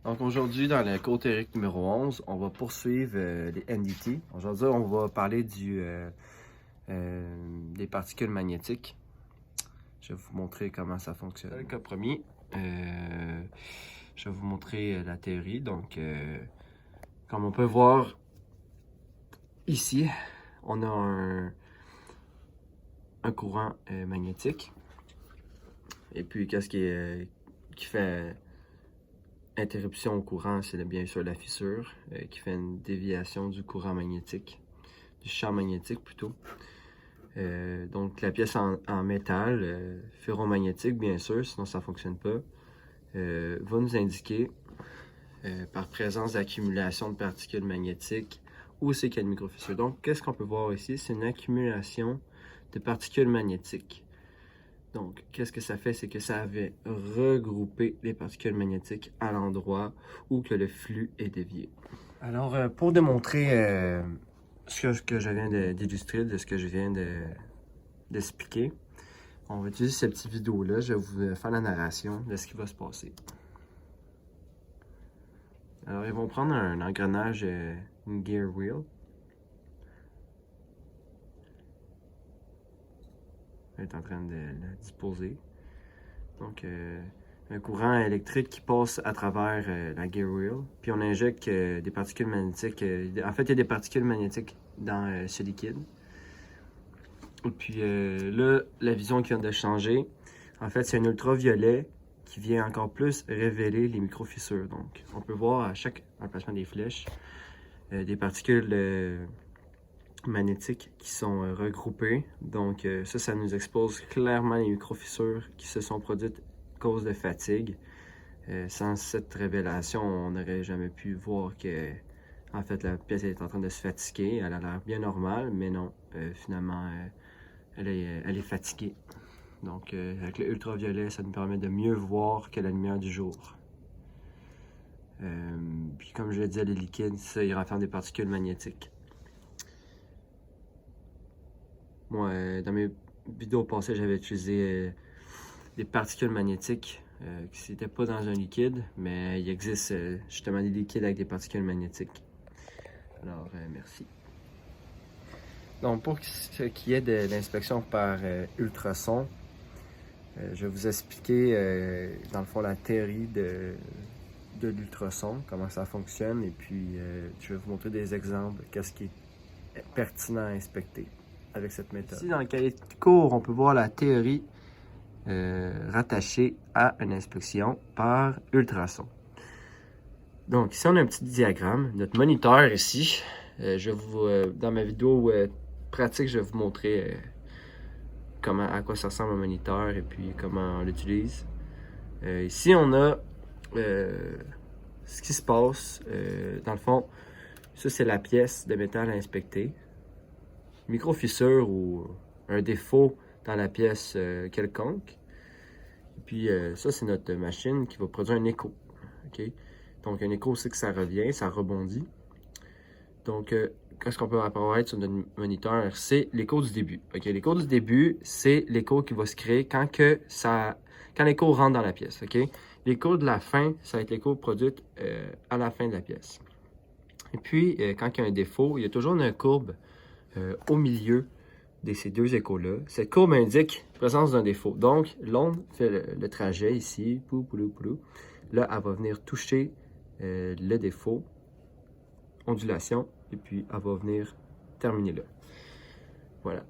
Donc aujourd'hui, dans le cours théorique numéro 11, on va poursuivre les NDT. Aujourd'hui, on va parler des particules magnétiques. Je vais vous montrer comment ça fonctionne. Dans le cas premier, je vais vous montrer la théorie. Donc, comme on peut voir ici, on a un courant magnétique. Et puis, qu'est-ce qui fait interruption au courant? C'est bien sûr la fissure qui fait une déviation du courant magnétique, du champ magnétique plutôt. Donc la pièce en métal, ferromagnétique bien sûr, sinon ça ne fonctionne pas, va nous indiquer par présence d'accumulation de particules magnétiques où c'est qu'il y a une microfissure. Donc qu'est-ce qu'on peut voir ici? C'est une accumulation de particules magnétiques. Donc, qu'est-ce que ça fait? C'est que ça avait regroupé les particules magnétiques à l'endroit où que le flux est dévié. Alors, pour démontrer ce que je viens d'illustrer, de ce que je viens d'expliquer, on va utiliser cette petite vidéo-là. Je vais vous faire la narration de ce qui va se passer. Alors, ils vont prendre un engrenage, une gear wheel. Est en train de la disposer. Donc, un courant électrique qui passe à travers la gear wheel. Puis on injecte des particules magnétiques. En fait, il y a des particules magnétiques dans ce liquide. Et puis là, la vision qui vient de changer, en fait, c'est un ultraviolet qui vient encore plus révéler les microfissures. Donc, on peut voir à chaque emplacement des flèches des particules magnétiques qui sont regroupées. Donc ça nous expose clairement les microfissures qui se sont produites à cause de fatigue. Sans cette révélation, on n'aurait jamais pu voir que en fait la pièce est en train de se fatiguer. Elle a l'air bien normale, mais non, finalement elle est fatiguée. Donc avec le ultraviolet, ça nous permet de mieux voir que la lumière du jour. Puis comme je l'ai dit, les liquides, ça, ils renferment des particules magnétiques. Moi, dans mes vidéos passées, j'avais utilisé des particules magnétiques qui n'étaient pas dans un liquide, mais il existe justement des liquides avec des particules magnétiques. Alors, merci. Donc, pour ce qui est de l'inspection par ultrasons, je vais vous expliquer dans le fond la théorie de l'ultrason, comment ça fonctionne, et puis je vais vous montrer des exemples, qu'est-ce qui est pertinent à inspecter avec cette méthode. Ici, dans le cahier de cours, on peut voir la théorie rattachée à une inspection par ultrasons. Donc, ici, on a un petit diagramme. Notre moniteur ici, dans ma vidéo pratique, je vais vous montrer à quoi ça ressemble un moniteur et puis comment on l'utilise. Ici, on a ce qui se passe. Dans le fond, ça, c'est la pièce de métal à inspecter. Microfissure ou un défaut dans la pièce quelconque. Et puis ça, c'est notre machine qui va produire un écho. Okay? Donc un écho, c'est que ça revient, ça rebondit. Donc qu'est-ce qu'on peut apparaître sur notre moniteur? C'est l'écho du début. Okay? L'écho du début, c'est l'écho qui va se créer quand l'écho rentre dans la pièce. Okay? L'écho de la fin, ça va être l'écho produit à la fin de la pièce. Et puis, quand il y a un défaut, il y a toujours une courbe au milieu de ces deux échos-là. Cette courbe indique la présence d'un défaut. Donc, l'onde fait le trajet ici, pou, poulou, poulou. Là, elle va venir toucher le défaut, ondulation, et puis elle va venir terminer là. Voilà.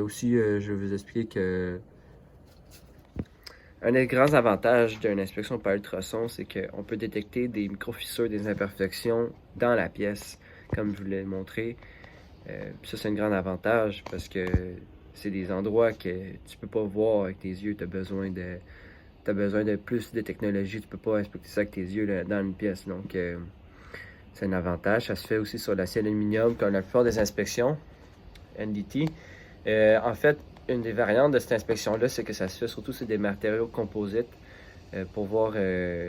Aussi, je vais vous expliquer que un des grands avantages d'une inspection par ultrason, c'est qu'on peut détecter des microfissures, des imperfections dans la pièce, comme je vous l'ai montré. Ça, c'est un grand avantage parce que c'est des endroits que tu peux pas voir avec tes yeux. Tu as besoin de plus de technologie. Tu peux pas inspecter ça avec tes yeux là, dans une pièce. Donc, c'est un avantage. Ça se fait aussi sur l'acier aluminium, comme la plupart des inspections NDT. En fait, une des variantes de cette inspection-là, c'est que ça se fait surtout sur des matériaux composites pour voir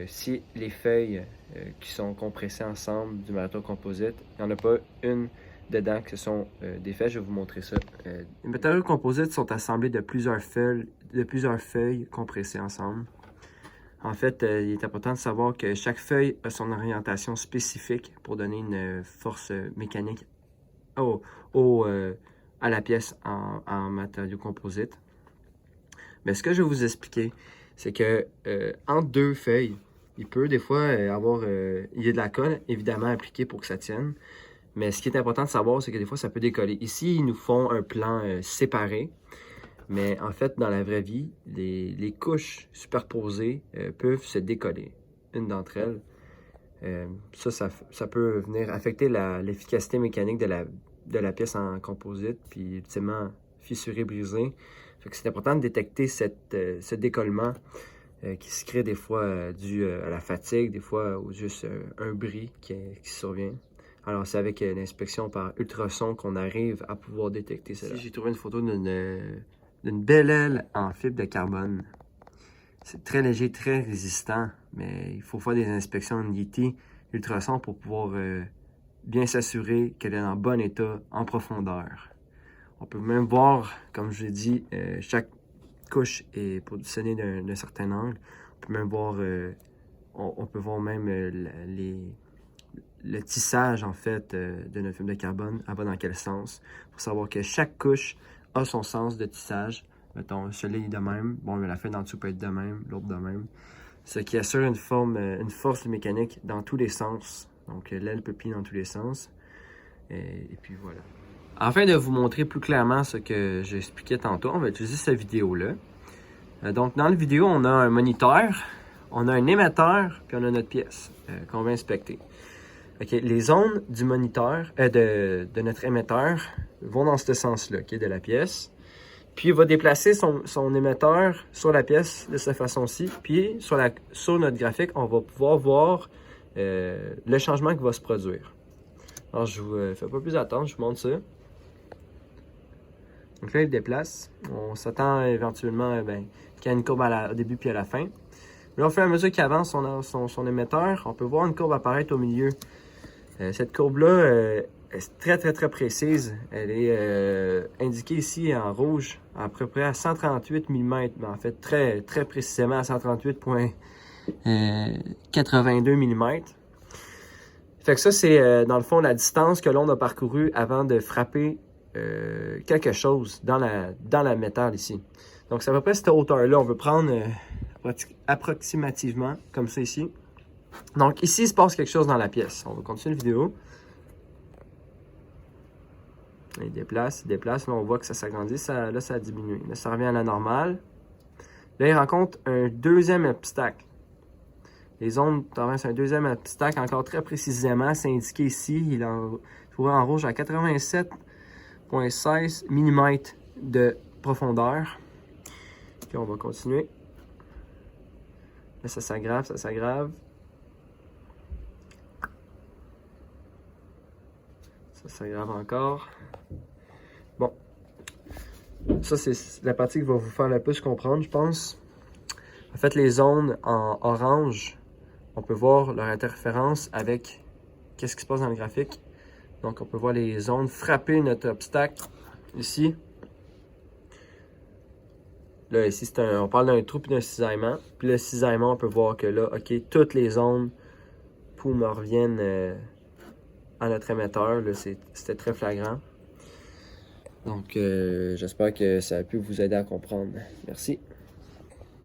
si les feuilles qui sont compressées ensemble du matériau composite, il n'y en a pas une dedans que ce sont des feuilles. Je vais vous montrer ça. Les matériaux composites sont assemblés de plusieurs feuilles compressées ensemble. En fait, il est important de savoir que chaque feuille a son orientation spécifique pour donner une force mécanique à la pièce en matériaux composites. Mais ce que je vais vous expliquer, c'est que entre deux feuilles, il peut des fois il y a de la colle évidemment appliquée pour que ça tienne. Mais ce qui est important de savoir, c'est que des fois ça peut décoller. Ici, ils nous font un plan séparé. Mais en fait, dans la vraie vie, les couches superposées peuvent se décoller. Une d'entre elles. Ça peut venir affecter l'efficacité mécanique de la pièce en composite, puis ultimement fissurer, briser. Fait que c'est important de détecter ce décollement qui se crée des fois dû à la fatigue, des fois ou juste un bris qui survient. Alors c'est avec l'inspection par ultrason qu'on arrive à pouvoir détecter cela. Ici, j'ai trouvé une photo d'une belle aile en fibre de carbone. C'est très léger, très résistant, mais il faut faire des inspections NDT ultrason pour pouvoir bien s'assurer qu'elle est en bon état, en profondeur. On peut même voir, comme je l'ai dit, chaque couche est positionnée d'un certain angle. On peut même voir, on peut voir même le tissage en fait de notre fibre de carbone, va dans quel sens. Il faut savoir que chaque couche a son sens de tissage. Mettons, celui-là est de même. Bon, mais la feuille d'en dessous peut être de même, l'autre de même. Ce qui assure une force mécanique dans tous les sens. Donc, l'aile peut plier dans tous les sens. Et puis voilà. Afin de vous montrer plus clairement ce que j'expliquais tantôt, on va utiliser cette vidéo-là. Donc, dans la vidéo, on a un moniteur, on a un émetteur, puis on a notre pièce qu'on va inspecter. Okay, les ondes du moniteur, de notre émetteur vont dans ce sens-là, okay, de la pièce. Puis, il va déplacer son émetteur sur la pièce de cette façon-ci. Puis, sur notre graphique, on va pouvoir voir le changement qui va se produire. Alors, je vous fais pas plus attendre, je vous montre ça. Donc là, il déplace. On s'attend éventuellement qu'il y ait une courbe au début puis à la fin. Là, au fur et à mesure qu'il avance son émetteur, on peut voir une courbe apparaître au milieu. Cette courbe-là est très, très, très précise. Elle est indiquée ici en rouge, à peu près à 138 mm. Mais en fait, très, très précisément à 138,82 mm. Fait que ça, c'est dans le fond la distance que l'on a parcourue avant de frapper quelque chose dans la métal ici. Donc, c'est à peu près cette hauteur-là. On veut prendre approximativement, comme ça ici. Donc, ici, il se passe quelque chose dans la pièce. On va continuer la vidéo. Il déplace. Là, on voit que ça s'agrandit. Là, ça a diminué. Là, ça revient à la normale. Là, il rencontre un deuxième obstacle. Les ondes traversent un deuxième obstacle encore très précisément. C'est indiqué ici. Il est trouvé en rouge à 87,16 mm de profondeur. Puis on va continuer. Là, ça s'aggrave, ça s'aggrave. Ça s'aggrave encore. Bon. Ça, c'est la partie qui va vous faire le plus comprendre, je pense. En fait, les ondes en orange, on peut voir leur interférence avec qu'est-ce qui se passe dans le graphique. Donc, on peut voir les ondes frapper notre obstacle ici. Là, ici, on parle d'un trou et d'un cisaillement. Puis le cisaillement, on peut voir que là, OK, toutes les ondes me reviennent à notre émetteur. Là, c'était très flagrant. Donc, j'espère que ça a pu vous aider à comprendre. Merci.